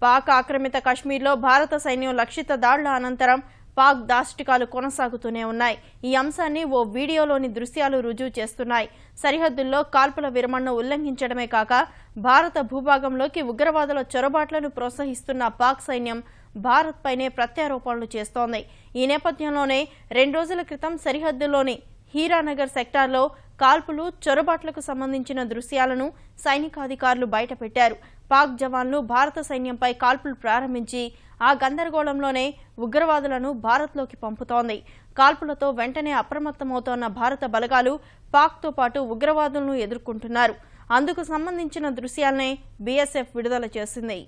పాక్ ఆక్రమిత కశ్మీర్లో భారత సైన్యం లక్షిత దాడుల అనంతరం పాక్ దాష్టికాలు కొనసాగుతూనే ఉన్నాయి. ఈ అంశాన్ని ఓ వీడియోలోని దృశ్యాలు రుజువు చేస్తున్నాయి. సరిహద్దుల్లో కాల్పుల విరమణను ఉల్లంఘించడమే కాక భారత భూభాగంలోకి ఉగ్రవాదుల చొరబాట్లను ప్రోత్సహిస్తున్న పాక్ సైన్యం భారత్ పైనే ప్రత్యారోపణలు చేస్తోంది. ఈ నేపథ్యంలోనే 2 రోజుల క్రితం సరిహద్దులోని హీరానగర్ సెక్టార్లో కాల్పులు చొరబాట్లకు సంబంధించిన దృశ్యాలను సైనికాధికారులు బయటపెట్టారు. పాక్ జవాన్లు భారత సైన్యంపై కాల్పులు ప్రారంభించి ఆ గందరగోళంలోనే ఉగ్రవాదులను భారత్లోకి పంపుతోంది. కాల్పులతో వెంటనే అప్రమత్తమవుతోన్న భారత బలగాలు పాక్తో పాటు ఉగ్రవాదులను ఎదుర్కొంటున్నారు. అందుకు సంబంధించిన దృశ్యాలనే బీఎస్ఎఫ్ విడుదల చేసింది.